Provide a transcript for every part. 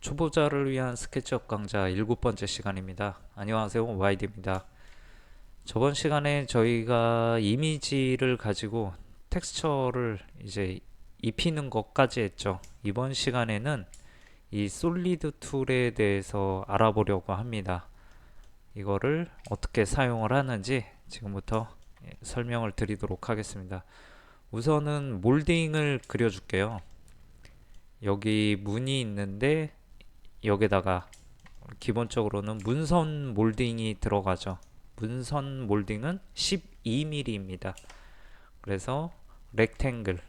초보자를 위한 스케치업 강좌 7번째 시간입니다. 안녕하세요, YD입니다. 저번 시간에 저희가 이미지를 가지고 텍스처를 이제 입히는 것까지 했죠. 이번 시간에는 이 솔리드 툴에 대해서 알아보려고 합니다. 이거를 어떻게 사용을 하는지 지금부터 설명을 드리도록 하겠습니다. 우선은 몰딩을 그려줄게요. 여기 문이 있는데 여기다가 기본적으로는 문선 몰딩이 들어가죠. 문선 몰딩은 12mm입니다. 그래서 렉탱글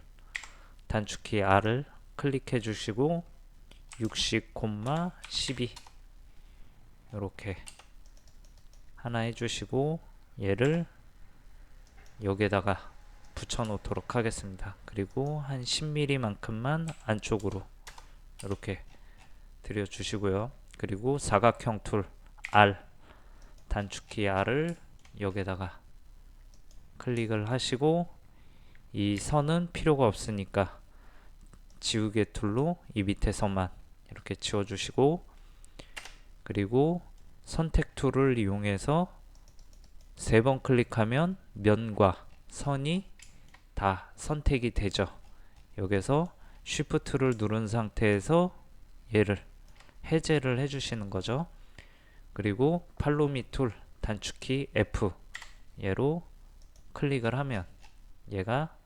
단축키 R을 클릭해 주시고 60,12 이렇게 하나 해주시고 얘를 여기에다가 붙여 놓도록 하겠습니다. 그리고 한 10mm만큼만 안쪽으로 이렇게 들여 주시고요. 그리고 사각형 툴 R 단축키 R을 여기에다가 클릭을 하시고 이 선은 필요가 없으니까 지우개 툴로 이 밑에 선만 이렇게 지워주시고, 그리고 선택 툴을 이용해서 3번 클릭하면 면과 선이 다 선택이 되죠. 여기서 Shift를 누른 상태에서 얘를 해제를 해주시는 거죠. 그리고 팔로미 툴 단축키 F 얘로 클릭을 하면 얘가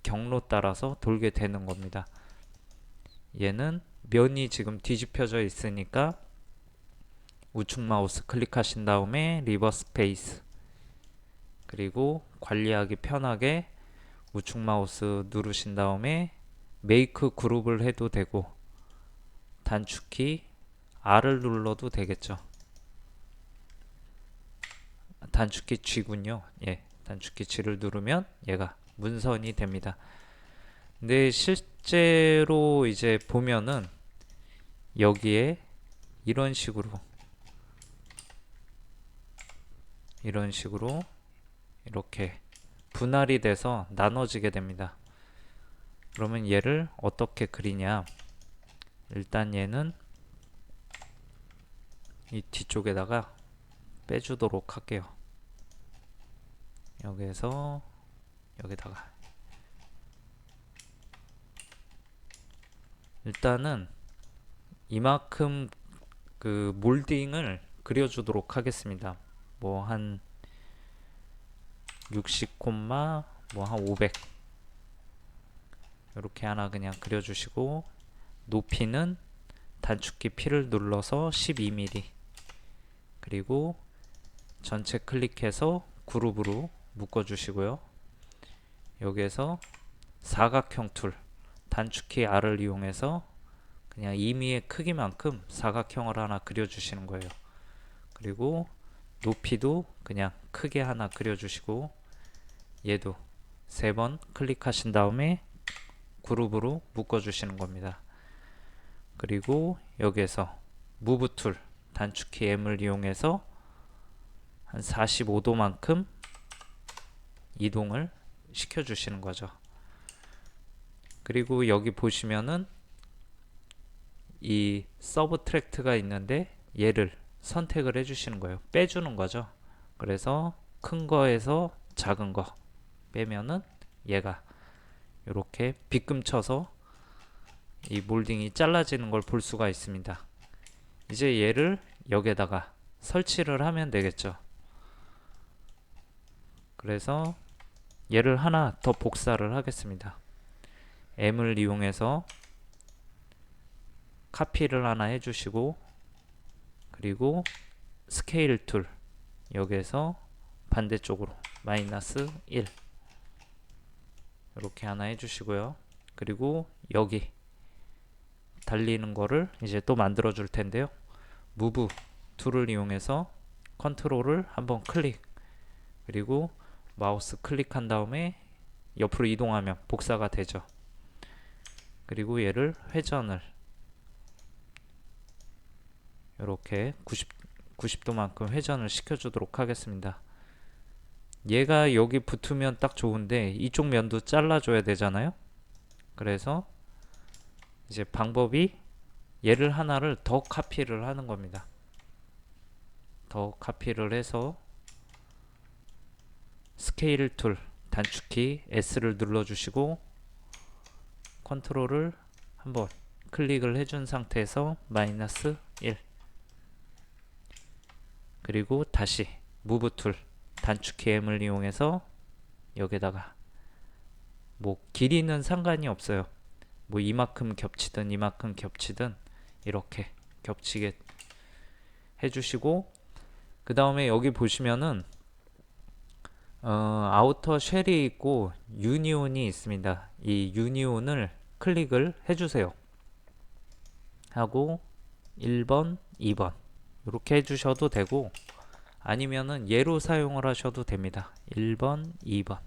경로 따라서 돌게 되는 겁니다. 얘는 면이 지금 뒤집혀져 있으니까 우측 마우스 클릭하신 다음에 리버스 페이스, 그리고 관리하기 편하게 우측 마우스 누르신 다음에 메이크 그룹을 해도 되고 단축키 R을 눌러도 되겠죠. 단축키 G군요. 예, 단축키 G를 누르면 얘가 문선이 됩니다. 근데 실제로 이제 보면은 여기에 이런 식으로 이렇게 분할이 돼서 나눠지게 됩니다. 그러면 얘를 어떻게 그리냐? 일단 얘는 이 뒤쪽에다가 빼주도록 할게요. 여기에서 여기다가 일단은 이만큼 그 몰딩을 그려주도록 하겠습니다. 뭐 한 60, 뭐 한 500 이렇게 하나 그냥 그려주시고, 높이는 단축키 P를 눌러서 12mm, 그리고 전체 클릭해서 그룹으로 묶어주시고요. 여기에서 사각형 툴 단축키 R을 이용해서 그냥 임의의 크기만큼 사각형을 하나 그려주시는 거예요. 그리고 높이도 그냥 크게 하나 그려주시고, 얘도 3번 클릭하신 다음에 그룹으로 묶어주시는 겁니다. 그리고 여기에서 무브 툴 단축키 M을 이용해서 한 45도만큼 이동을 시켜주시는 거죠. 그리고 여기 보시면은 이 서브트랙트가 있는데 얘를 선택을 해주시는 거예요. 빼주는 거죠. 그래서 큰 거에서 작은 거 빼면은 얘가 이렇게 빗금쳐서 이 몰딩이 잘라지는 걸 볼 수가 있습니다. 이제 얘를 여기에다가 설치를 하면 되겠죠. 그래서 얘를 하나 더 복사를 하겠습니다. M을 이용해서 카피를 하나 해주시고, 그리고 스케일 툴 여기에서 반대쪽으로 마이너스 1 이렇게 하나 해주시고요. 그리고 여기 달리는 거를 이제 또 만들어 줄 텐데요. 무브 툴을 이용해서 컨트롤을 한번 클릭, 그리고 마우스 클릭한 다음에 옆으로 이동하면 복사가 되죠. 그리고 얘를 회전을 이렇게 90도만큼 회전을 시켜주도록 하겠습니다. 얘가 여기 붙으면 딱 좋은데 이쪽 면도 잘라줘야 되잖아요. 그래서 이제 방법이 얘를 하나를 더 카피를 하는 겁니다. 더 카피를 해서 스케일 툴 단축키 S를 눌러주시고 컨트롤을 한번 클릭을 해준 상태에서 마이너스 1, 그리고 다시 무브 툴 단축키 M을 이용해서 여기다가 뭐 길이는 상관이 없어요. 뭐 이만큼 겹치든 이만큼 겹치든 이렇게 겹치게 해주시고, 그 다음에 여기 보시면은 아우터 쉘이 있고 유니온이 있습니다. 이 유니온을 클릭을 해주세요. 하고 1번, 2번 이렇게 해주셔도 되고, 아니면은 얘로 사용을 하셔도 됩니다. 1번, 2번.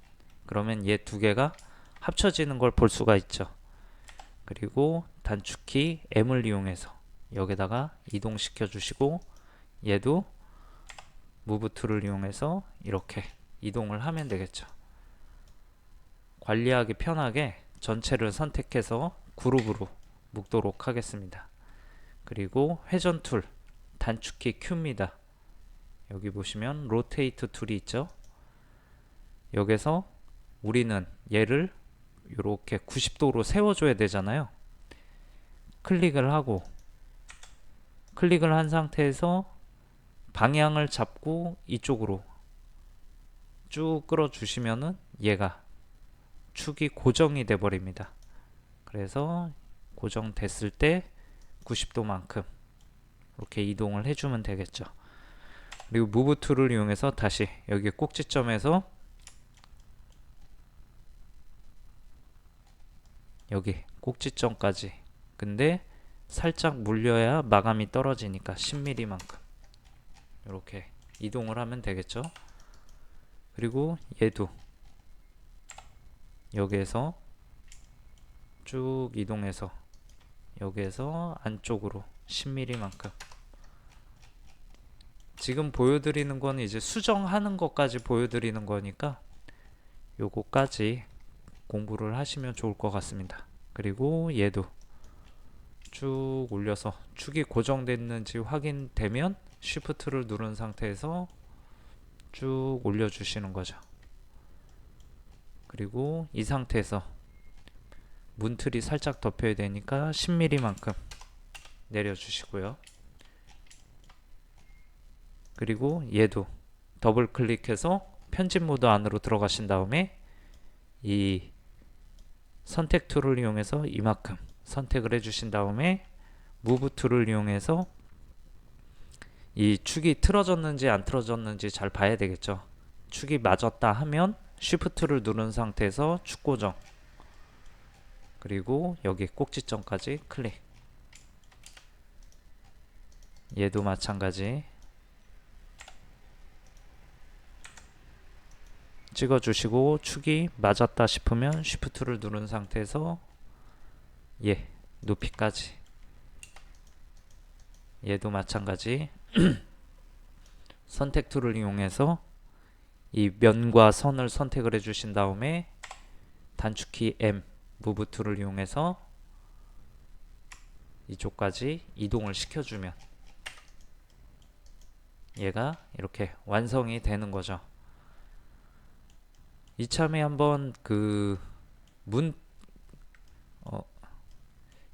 그러면 얘 두 개가 합쳐지는 걸 볼 수가 있죠. 그리고 단축키 M을 이용해서 여기다가 이동시켜 주시고, 얘도 무브 툴을 이용해서 이렇게 이동을 하면 되겠죠. 관리하기 편하게 전체를 선택해서 그룹으로 묶도록 하겠습니다. 그리고 회전 툴 단축키 Q입니다. 여기 보시면 로테이트 툴이 있죠. 여기서 우리는 얘를 이렇게 90도로 세워줘야 되잖아요. 클릭을 하고, 클릭을 한 상태에서 방향을 잡고 이쪽으로 쭉 끌어주시면은 얘가 축이 고정이 돼 버립니다. 그래서 고정됐을 때 90도만큼 이렇게 이동을 해주면 되겠죠. 그리고 무브 툴을 이용해서 다시 여기 꼭지점에서 여기 꼭지점까지, 근데 살짝 물려야 마감이 떨어지니까 10mm만큼 이렇게 이동을 하면 되겠죠. 그리고 얘도 여기에서 쭉 이동해서 여기에서 안쪽으로 10mm만큼. 지금 보여드리는 건 이제 수정하는 것까지 보여드리는 거니까 요거까지 공부를 하시면 좋을 것 같습니다. 그리고 얘도 쭉 올려서 축이 고정됐는지 확인되면 Shift를 누른 상태에서 쭉 올려주시는 거죠. 그리고 이 상태에서 문틀이 살짝 덮여야 되니까 10mm만큼 내려주시고요. 그리고 얘도 더블 클릭해서 편집 모드 안으로 들어가신 다음에 이 선택 툴을 이용해서 이만큼 선택을 해주신 다음에 무브 툴을 이용해서 이 축이 틀어졌는지 안 틀어졌는지 잘 봐야 되겠죠. 축이 맞았다 하면 Shift를 누른 상태에서 축 고정, 그리고 여기 꼭지점까지 클릭. 얘도 마찬가지 찍어주시고, 축이 맞았다 싶으면 Shift를 누른 상태에서 얘 높이까지, 얘도 마찬가지 선택 툴을 이용해서 이 면과 선을 선택을 해주신 다음에 단축키 M, 무브 툴을 이용해서 이쪽까지 이동을 시켜주면 얘가 이렇게 완성이 되는 거죠. 이참에 한번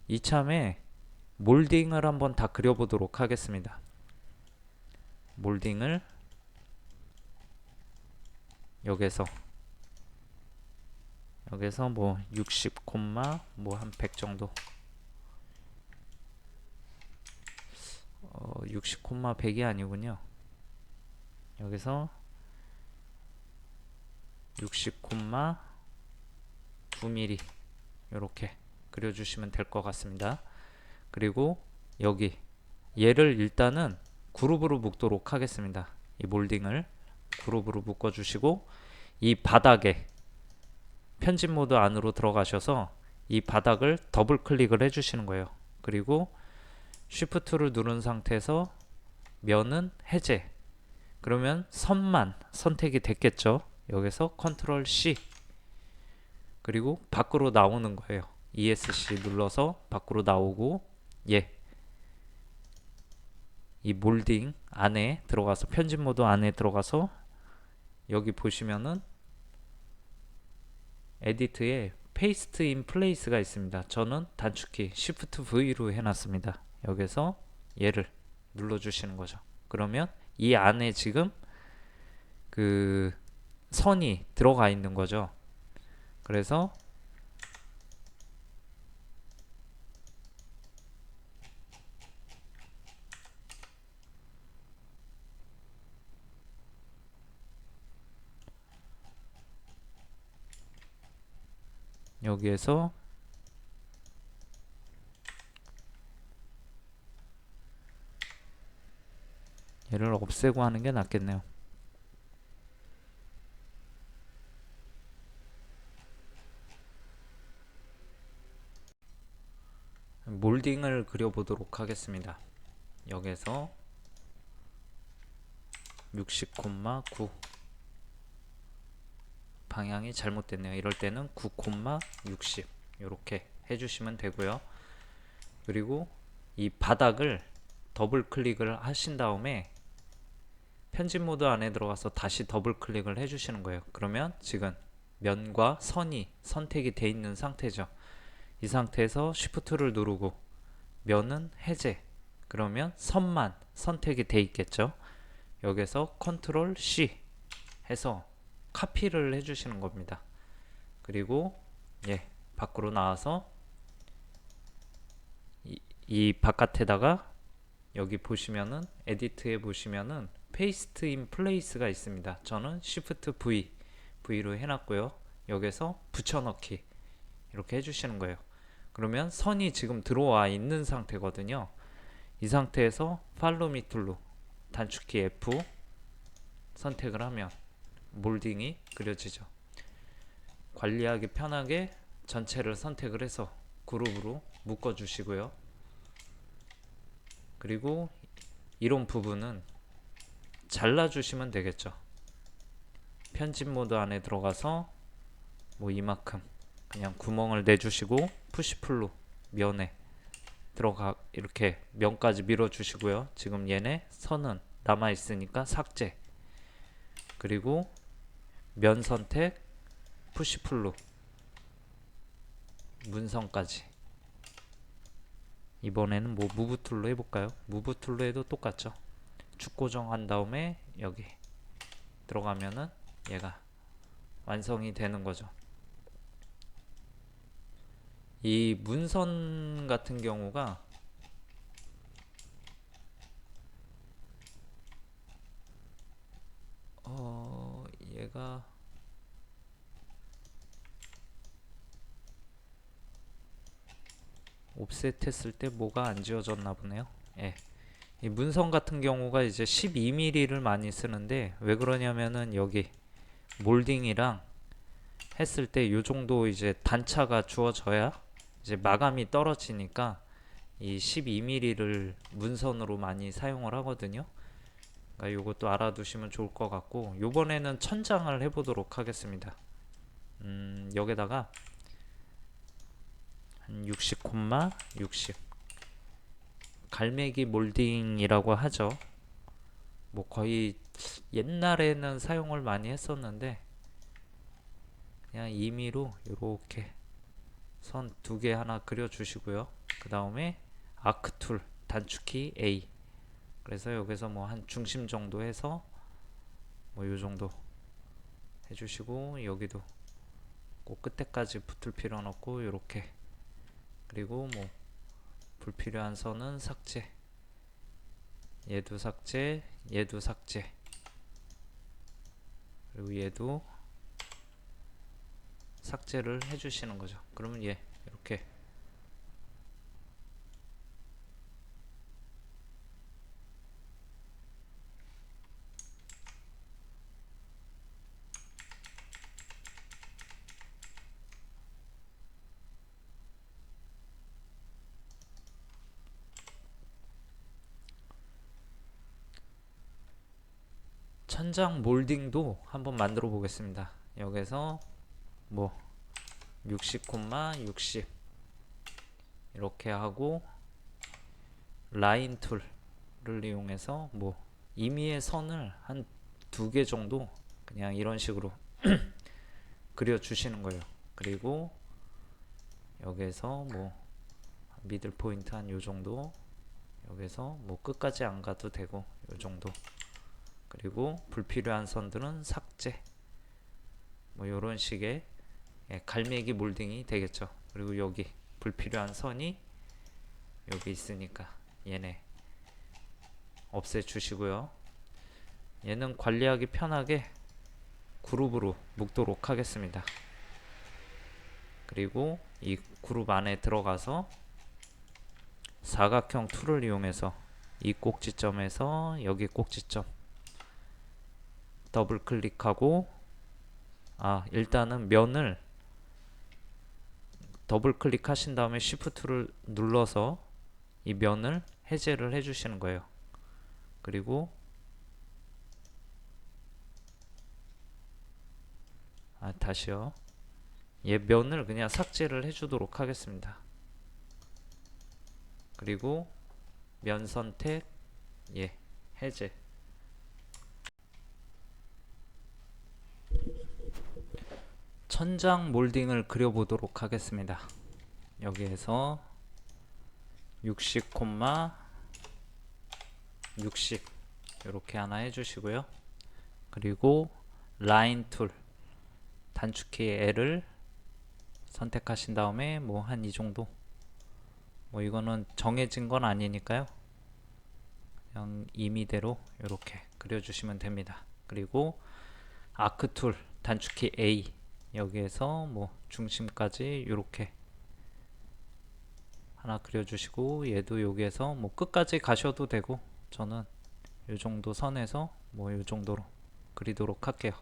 이참에 몰딩을 한번 다 그려보도록 하겠습니다. 몰딩을 여기서 뭐 60, 뭐 한 100 정도, 60, 100이 아니군요. 여기서 60, 2mm 이렇게 그려주시면 될 것 같습니다. 그리고 여기 얘를 일단은 그룹으로 묶도록 하겠습니다. 이 몰딩을 그룹으로 묶어주시고, 이 바닥에 편집 모드 안으로 들어가셔서 이 바닥을 더블 클릭을 해주시는 거예요. 그리고 Shift를 누른 상태에서 면은 해제, 그러면 선만 선택이 됐겠죠. 여기서 컨트롤 C, 그리고 밖으로 나오는 거예요. ESC 눌러서 밖으로 나오고, 이 몰딩 안에 들어가서 편집 모드 안에 들어가서 여기 보시면은 에디트에 페이스트 인 플레이스가 있습니다. 저는 단축키 Shift V로 해놨습니다. 여기서 얘를 눌러주시는 거죠. 그러면 이 안에 지금 그 선이 들어가 있는 거죠. 그래서 여기에서 얘를 없애고 하는 게 낫겠네요. 몰딩을 그려보도록 하겠습니다. 여기서 60,9 방향이 잘못됐네요. 이럴 때는 9,60 이렇게 해주시면 되고요. 그리고 이 바닥을 더블 클릭을 하신 다음에 편집 모드 안에 들어가서 다시 더블 클릭을 해주시는 거예요. 그러면 지금 면과 선이 선택이 돼 있는 상태죠. 이 상태에서 Shift를 누르고 면은 해제, 그러면 선만 선택이 돼 있겠죠. 여기서 컨트롤 C 해서 카피를 해주시는 겁니다. 그리고 밖으로 나와서 이 바깥에다가 여기 보시면은 에디트에 보시면은 페이스트 인 플레이스가 있습니다. 저는 Shift V V로 해놨고요. 여기서 붙여넣기 이렇게 해주시는 거예요. 그러면 선이 지금 들어와 있는 상태거든요. 이 상태에서 팔로우 미 툴로 단축키 F 선택을 하면 몰딩이 그려지죠. 관리하기 편하게 전체를 선택을 해서 그룹으로 묶어 주시고요. 그리고 이런 부분은 잘라 주시면 되겠죠. 편집 모드 안에 들어가서 뭐 이만큼 그냥 구멍을 내주시고 푸시풀로 면에 들어가 이렇게 면까지 밀어 주시고요. 지금 얘네 선은 남아 있으니까 삭제. 그리고 면 선택 푸시풀로 문선까지. 이번에는 뭐 무브 툴로 해볼까요? 무브 툴로 해도 똑같죠. 축 고정한 다음에 여기 들어가면은 얘가 완성이 되는 거죠. 이 문선 같은 경우가 얘가 옵셋 했을 때 뭐가 안 지워졌나 보네요. 이 문선 같은 경우가 이제 12mm를 많이 쓰는데 왜 그러냐면은 여기 몰딩이랑 했을 때 요 정도 이제 단차가 주어져야 이제 마감이 떨어지니까 이 12mm를 문선으로 많이 사용을 하거든요. 그러니까 요것도 알아두시면 좋을 것 같고, 요번에는 천장을 해보도록 하겠습니다. 여기다가 한 60,60 갈매기 몰딩이라고 하죠. 뭐 거의 옛날에는 사용을 많이 했었는데 그냥 임의로 이렇게 선 두 개 하나 그려 주시고요. 그 다음에 아크 툴 단축키 A, 그래서 여기서 뭐 한 중심 정도 해서 뭐 요 정도 해주시고, 여기도 꼭 끝에까지 붙을 필요는 없고 요렇게, 그리고 뭐 불필요한 선은 삭제, 얘도 삭제, 얘도 삭제, 그리고 얘도 삭제를 해주시는 거죠. 그러면 얘 이렇게 천장 몰딩도 한번 만들어 보겠습니다. 여기서 뭐 60,60 이렇게 하고 라인 툴로 툴을 이용해서 뭐 임의의 선을 한 2개 정도 그냥 이런 식으로 그려 주시는 거예요. 그리고 여기에서 뭐 미들 포인트 한 요 정도, 여기서 뭐 끝까지 안 가도 되고 요 정도, 그리고 불필요한 선들은 삭제, 뭐 요런 식의 갈매기 몰딩이 되겠죠. 그리고 여기 불필요한 선이 여기 있으니까 얘네 없애 주시고요. 얘는 관리하기 편하게 그룹으로 묶도록 하겠습니다. 그리고 이 그룹 안에 들어가서 사각형 툴을 이용해서 이 꼭지점에서 여기 꼭지점 더블 클릭하고, 일단은 면을 더블 클릭하신 다음에 Shift를 눌러서 이 면을 해제를 해주시는 거예요. 그리고 다시요. 얘 면을 그냥 삭제를 해주도록 하겠습니다. 그리고 면 선택, 해제. 천장 몰딩을 그려보도록 하겠습니다. 여기에서 60, 60 이렇게 하나 해주시고요. 그리고 라인 툴 단축키 L을 선택하신 다음에 뭐 한 이 정도, 뭐 이거는 정해진 건 아니니까요. 그냥 임의대로 이렇게 그려주시면 됩니다. 그리고 아크 툴 단축키 A, 여기에서 뭐 중심까지 이렇게 하나 그려주시고, 얘도 여기에서 뭐 끝까지 가셔도 되고 저는 이 정도 선에서 뭐 이 정도로 그리도록 할게요.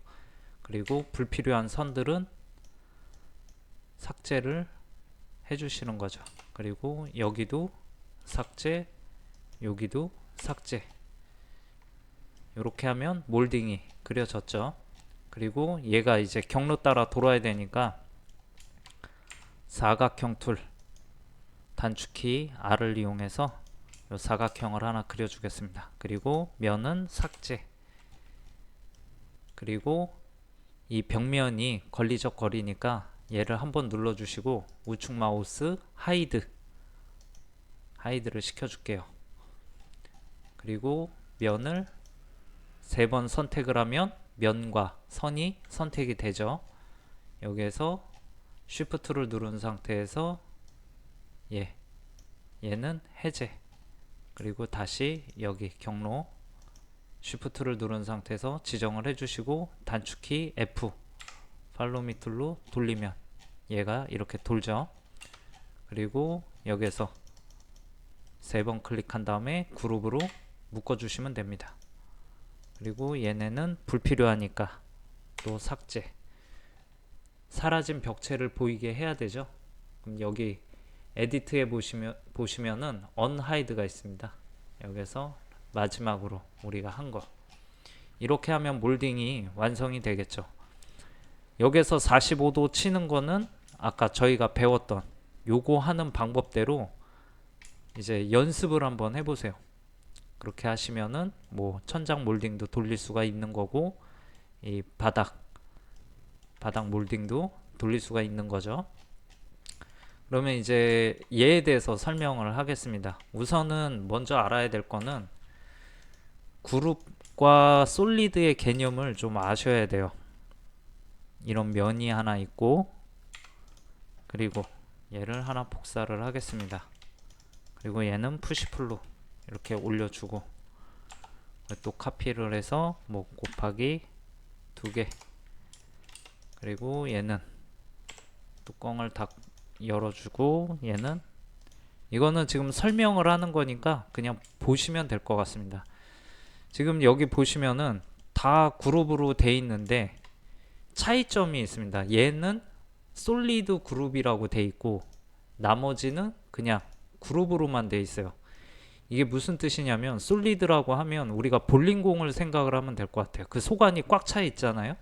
그리고 불필요한 선들은 삭제를 해주시는 거죠. 그리고 여기도 삭제, 여기도 삭제. 이렇게 하면 몰딩이 그려졌죠. 그리고 얘가 이제 경로 따라 돌아야 되니까 사각형 툴 단축키 R을 이용해서 이 사각형을 하나 그려주겠습니다. 그리고 면은 삭제. 그리고 이 벽면이 걸리적거리니까 얘를 한번 눌러주시고 우측 마우스 하이드를 시켜줄게요. 그리고 면을 3번 선택을 하면 면과 선이 선택이 되죠. 여기에서 Shift를 누른 상태에서 얘는 해제. 그리고 다시 여기 경로 Shift를 누른 상태에서 지정을 해주시고 단축키 F 팔로우 미 툴로 돌리면 얘가 이렇게 돌죠. 그리고 여기에서 3번 클릭한 다음에 그룹으로 묶어주시면 됩니다. 그리고 얘네는 불필요하니까 또 삭제. 사라진 벽체를 보이게 해야 되죠. 그럼 여기 에디트에 보시면은 언하이드가 있습니다. 여기서 마지막으로 우리가 한 거, 이렇게 하면 몰딩이 완성이 되겠죠. 여기서 45도 치는 거는 아까 저희가 배웠던 요거 하는 방법대로 이제 연습을 한번 해보세요. 그렇게 하시면은 뭐 천장 몰딩도 돌릴 수가 있는 거고, 이 바닥 몰딩도 돌릴 수가 있는 거죠. 그러면 이제 얘에 대해서 설명을 하겠습니다. 우선은 먼저 알아야 될 거는 그룹과 솔리드의 개념을 좀 아셔야 돼요. 이런 면이 하나 있고, 그리고 얘를 하나 복사를 하겠습니다. 그리고 얘는 푸시풀로 이렇게 올려주고, 또 카피를 해서 뭐 곱하기 2개, 그리고 얘는 뚜껑을 다 열어주고, 얘는 이거는 지금 설명을 하는 거니까 그냥 보시면 될 것 같습니다. 지금 여기 보시면은 다 그룹으로 돼 있는데 차이점이 있습니다. 얘는 솔리드 그룹이라고 돼 있고 나머지는 그냥 그룹으로만 돼 있어요. 이게 무슨 뜻이냐면, 솔리드라고 하면 우리가 볼링공을 생각을 하면 될 것 같아요. 그 소관이 꽉 차 있잖아요.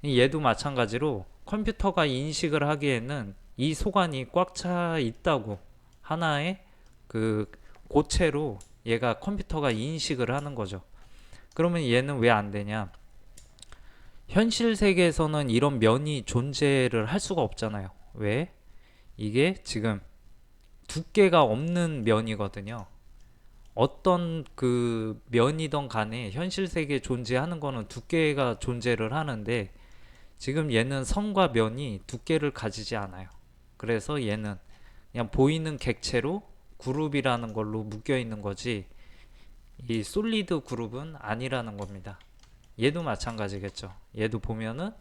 얘도 마찬가지로 컴퓨터가 인식을 하기에는 이 소관이 꽉 차 있다고, 하나의 그 고체로 얘가 컴퓨터가 인식을 하는 거죠. 그러면 얘는 왜 안 되냐? 현실 세계에서는 이런 면이 존재를 할 수가 없잖아요. 왜? 이게 지금 두께가 없는 면이거든요. 어떤 그 면이든 간에 현실 세계에 존재하는 거는 두께가 존재를 하는데 지금 얘는 선과 면이 두께를 가지지 않아요. 그래서 얘는 그냥 보이는 객체로 그룹이라는 걸로 묶여 있는 거지 이 솔리드 그룹은 아니라는 겁니다. 얘도 마찬가지겠죠. 얘도 보면은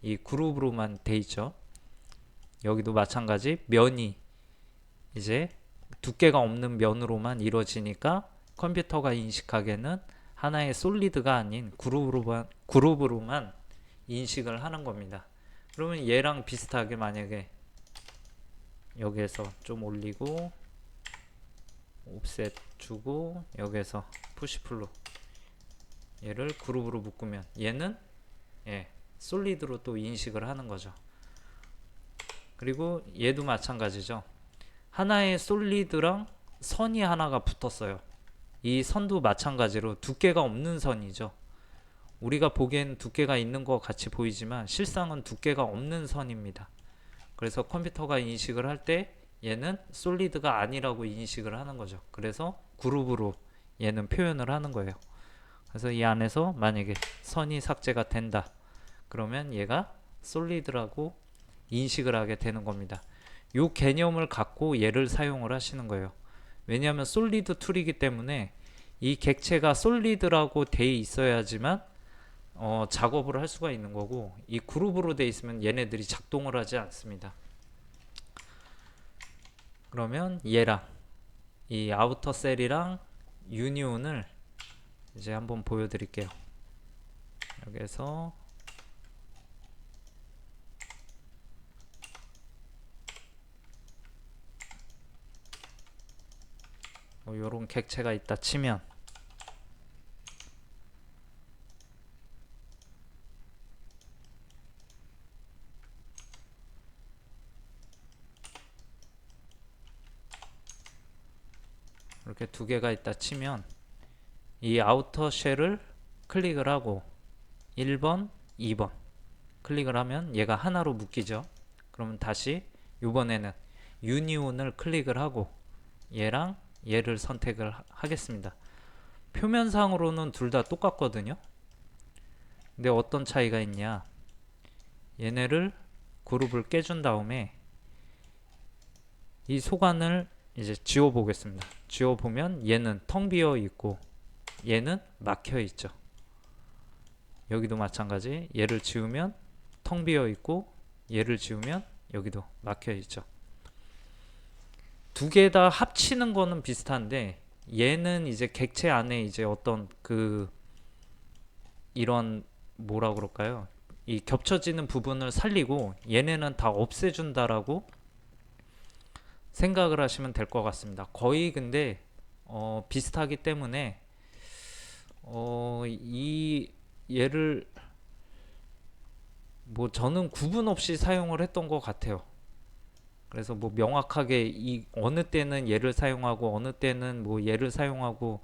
이 그룹으로만 돼 있죠. 여기도 마찬가지 면이 이제 두께가 없는 면으로만 이루어지니까 컴퓨터가 인식하기에는 하나의 솔리드가 아닌 그룹으로만 인식을 하는 겁니다. 그러면 얘랑 비슷하게 만약에 여기에서 좀 올리고 옵셋 주고 여기에서 푸시풀로 얘를 그룹으로 묶으면 얘는 솔리드로 또 인식을 하는 거죠. 그리고 얘도 마찬가지죠. 하나의 솔리드랑 선이 하나가 붙었어요. 이 선도 마찬가지로 두께가 없는 선이죠. 우리가 보기엔 두께가 있는 것 같이 보이지만 실상은 두께가 없는 선입니다. 그래서 컴퓨터가 인식을 할 때 얘는 솔리드가 아니라고 인식을 하는 거죠. 그래서 그룹으로 얘는 표현을 하는 거예요. 그래서 이 안에서 만약에 선이 삭제가 된다. 그러면 얘가 솔리드라고 인식을 하게 되는 겁니다. 이 개념을 갖고 얘를 사용을 하시는 거예요. 왜냐하면 솔리드 툴이기 때문에 이 객체가 솔리드라고 돼 있어야지만 작업을 할 수가 있는 거고 이 그룹으로 돼 있으면 얘네들이 작동을 하지 않습니다. 그러면 얘랑 이 아우터 셀이랑 유니온을 이제 한번 보여드릴게요. 여기에서 요런 객체가 있다 치면 이렇게 두 개가 있다 치면 이 아우터 쉘을 클릭을 하고 1번, 2번 클릭을 하면 얘가 하나로 묶이죠. 그러면 다시 이번에는 유니온을 클릭을 하고 얘랑 얘를 선택을 하겠습니다. 표면상으로는 둘 다 똑같거든요. 근데 어떤 차이가 있냐? 얘네를 그룹을 깨준 다음에 이 소관을 이제 지워 보겠습니다. 지워 보면 얘는 텅 비어 있고 얘는 막혀 있죠. 여기도 마찬가지. 얘를 지우면 텅 비어 있고 얘를 지우면 여기도 막혀 있죠. 두 개 다 합치는 거는 비슷한데 얘는 이제 객체 안에 이제 어떤 그 이런 뭐라 그럴까요? 이 겹쳐지는 부분을 살리고 얘네는 다 없애준다라고 생각을 하시면 될 것 같습니다. 거의 근데 비슷하기 때문에 이 얘를 뭐 저는 구분 없이 사용을 했던 것 같아요. 그래서 뭐 명확하게 이 어느 때는 얘를 사용하고 어느 때는 뭐 얘를 사용하고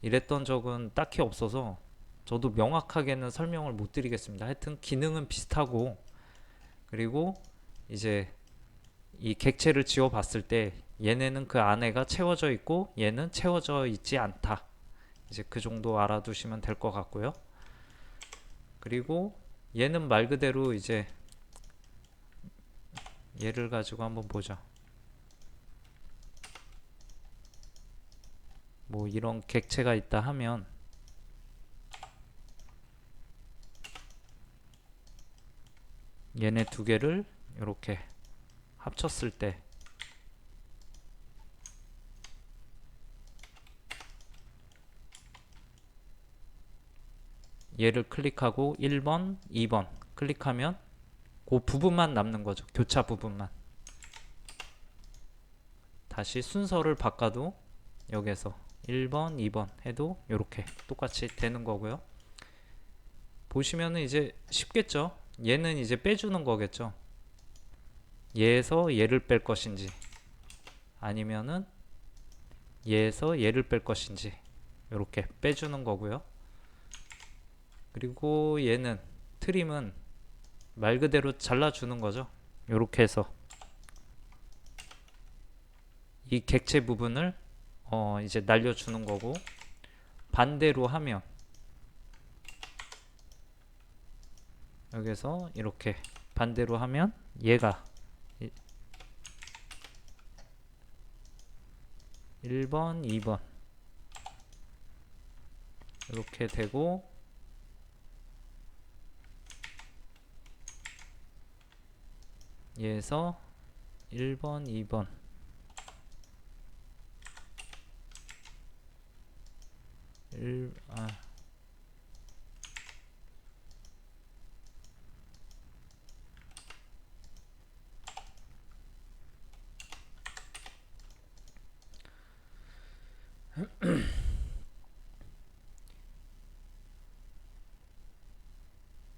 이랬던 적은 딱히 없어서 저도 명확하게는 설명을 못 드리겠습니다. 하여튼 기능은 비슷하고 그리고 이제 이 객체를 지워 봤을 때 얘네는 그 안에가 채워져 있고 얘는 채워져 있지 않다. 이제 그 정도 알아두시면 될 것 같고요. 그리고 얘는 말 그대로 이제 얘를 가지고 한번 보자. 뭐 이런 객체가 있다 하면 얘네 두 개를 이렇게 합쳤을 때 얘를 클릭하고 1번, 2번 클릭하면 그 부분만 남는 거죠. 교차 부분만. 다시 순서를 바꿔도 여기에서 1번, 2번 해도 이렇게 똑같이 되는 거고요. 보시면은 이제 쉽겠죠. 얘는 이제 빼주는 거겠죠. 얘에서 얘를 뺄 것인지 아니면은 얘에서 얘를 뺄 것인지 이렇게 빼주는 거고요. 그리고 얘는 트림은 말 그대로 잘라주는 거죠. 이렇게 해서 이 객체 부분을 이제 날려주는 거고, 반대로 하면 여기서 이렇게 반대로 하면 얘가 1번, 2번 이렇게 되고, 얘에서 1번, 2번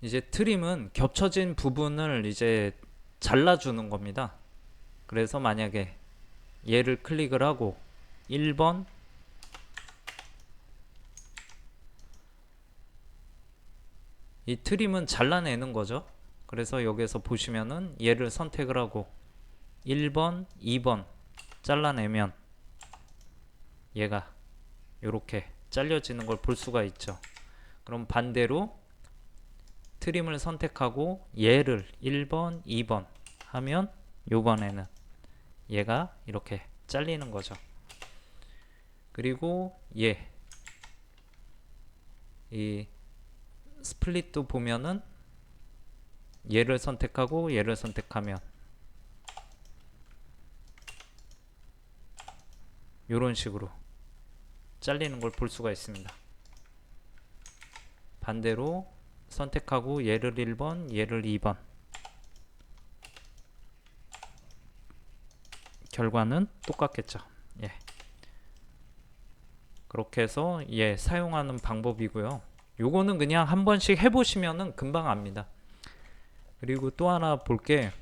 이제 트림은 겹쳐진 부분을 이제 잘라주는 겁니다. 그래서 만약에 얘를 클릭을 하고 1번, 이 트림은 잘라내는 거죠. 그래서 여기서 보시면은 얘를 선택을 하고 1번, 2번 잘라내면 얘가 이렇게 잘려지는 걸 볼 수가 있죠. 그럼 반대로 트림을 선택하고 얘를 1번, 2번 하면 요번에는 얘가 이렇게 잘리는 거죠. 그리고 이 스플릿도 보면은 얘를 선택하고 얘를 선택하면 이런 식으로 잘리는 걸 볼 수가 있습니다. 반대로 선택하고 얘를 1번, 얘를 2번, 결과는 똑같겠죠. 그렇게 해서 사용하는 방법이고요. 요거는 그냥 한 번씩 해보시면은 금방 압니다. 그리고 또 하나 볼게,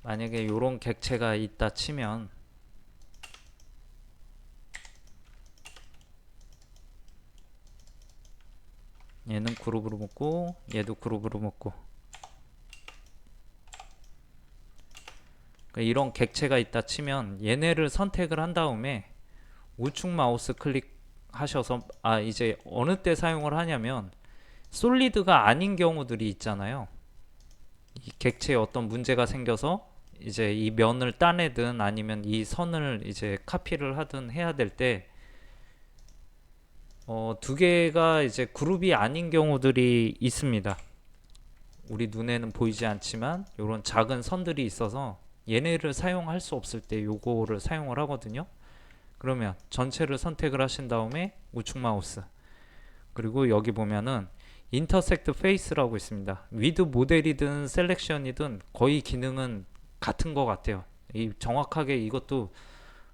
만약에 요런 객체가 있다 치면 얘는 그룹으로 묶고 얘도 그룹으로 묶고, 그러니까 이런 객체가 있다 치면 얘네를 선택을 한 다음에 우측 마우스 클릭하셔서 이제 어느 때 사용을 하냐면 솔리드가 아닌 경우들이 있잖아요. 이 객체에 어떤 문제가 생겨서 이제 이 면을 따내든 아니면 이 선을 이제 카피를 하든 해야 될 때 두 개가 이제 그룹이 아닌 경우들이 있습니다. 우리 눈에는 보이지 않지만 이런 작은 선들이 있어서 얘네를 사용할 수 없을 때 요거를 사용을 하거든요. 그러면 전체를 선택을 하신 다음에 우측 마우스, 그리고 여기 보면은 인터섹트 페이스라고 있습니다. 위드 모델이든 셀렉션이든 거의 기능은 같은 것 같아요. 정확하게 이것도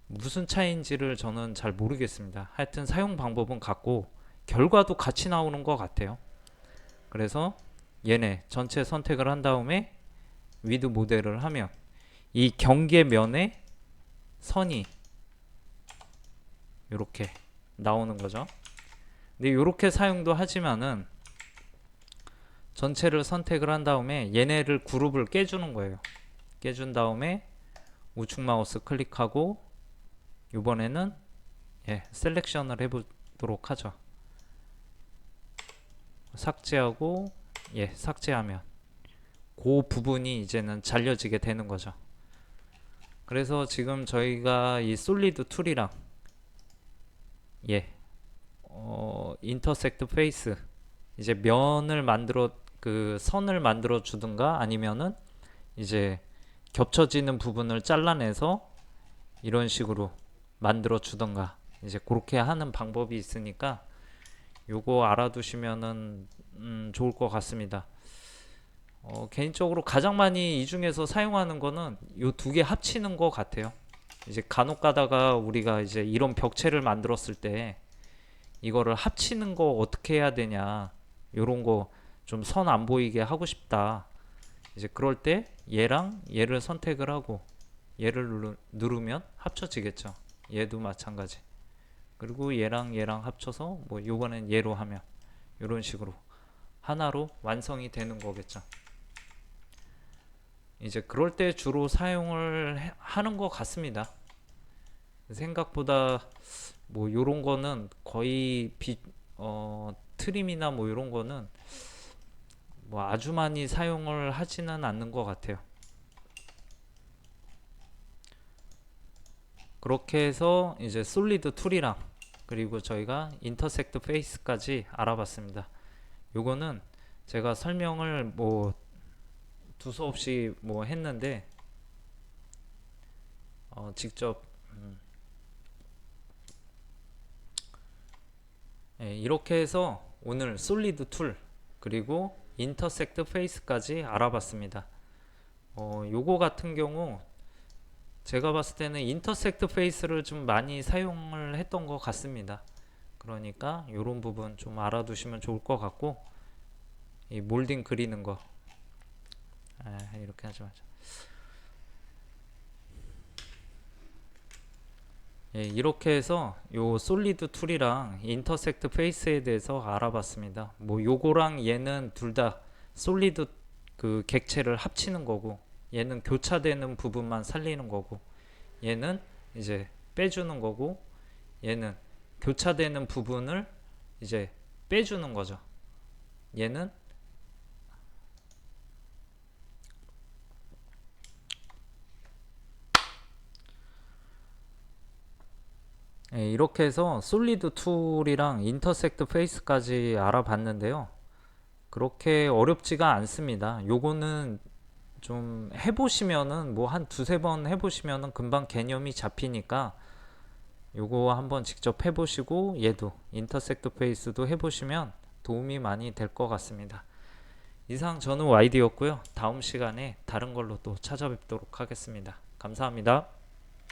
무슨 차이인지를 저는 잘 모르겠습니다. 하여튼 사용 방법은 같고 결과도 같이 나오는 것 같아요. 그래서 얘네 전체 선택을 한 다음에 위드 모델을 하면 이 경계면에 선이 이렇게 나오는 거죠. 근데 이렇게 사용도 하지만은 전체를 선택을 한 다음에 얘네를 그룹을 깨주는 거예요. 깨준 다음에 우측 마우스 클릭하고 이번에는 셀렉션을 해보도록 하죠. 삭제하고 삭제하면 그 부분이 이제는 잘려지게 되는 거죠. 그래서 지금 저희가 이 솔리드 툴이랑 인터섹트 페이스, 이제 면을 만들어 그 선을 만들어 주든가 아니면은 이제 겹쳐지는 부분을 잘라내서 이런 식으로 만들어 주던가 이제 그렇게 하는 방법이 있으니까 요거 알아두시면은 좋을 것 같습니다. 개인적으로 가장 많이 이 중에서 사용하는 거는 요 두 개 합치는 것 같아요. 이제 간혹 가다가 우리가 이제 이런 벽체를 만들었을 때 이거를 합치는 거 어떻게 해야 되냐, 요런 거 좀 선 안 보이게 하고 싶다, 이제 그럴 때 얘랑 얘를 선택을 하고 얘를 누르면 합쳐지겠죠. 얘도 마찬가지. 그리고 얘랑 얘랑 합쳐서 뭐 요거는 얘로 하면 이런 식으로 하나로 완성이 되는 거겠죠. 이제 그럴 때 주로 사용을 하는 것 같습니다. 생각보다 뭐 요런 거는 거의 트림이나 뭐 요런 거는 뭐 아주 많이 사용을 하지는 않는 것 같아요. 그렇게 해서 이제 솔리드 툴이랑 그리고 저희가 인터섹트 페이스까지 알아봤습니다. 요거는 제가 설명을 뭐 두서없이 뭐 했는데 직접 이렇게 해서 오늘 솔리드 툴 그리고 인터섹트 페이스까지 알아봤습니다. 요거 같은 경우 제가 봤을 때는 인터섹트 페이스를 좀 많이 사용을 했던 것 같습니다. 그러니까 이런 부분 좀 알아두시면 좋을 것 같고, 이 몰딩 그리는 거 이렇게 하지 마자. 이렇게 해서 요 솔리드 툴이랑 인터섹트 페이스에 대해서 알아봤습니다. 뭐 요거랑 얘는 둘 다 솔리드 그 객체를 합치는 거고, 얘는 교차되는 부분만 살리는 거고, 얘는 이제 빼주는 거고, 얘는 교차되는 부분을 이제 빼주는 거죠. 얘는 이렇게 해서 솔리드 툴이랑 인터섹트 페이스까지 알아봤는데요. 그렇게 어렵지가 않습니다. 요거는 좀 해보시면은 뭐 한 두세 번 해보시면은 금방 개념이 잡히니까 요거 한번 직접 해보시고 얘도 인터섹트 페이스도 해보시면 도움이 많이 될 것 같습니다. 이상 저는 YD였고요. 다음 시간에 다른 걸로 또 찾아뵙도록 하겠습니다. 감사합니다.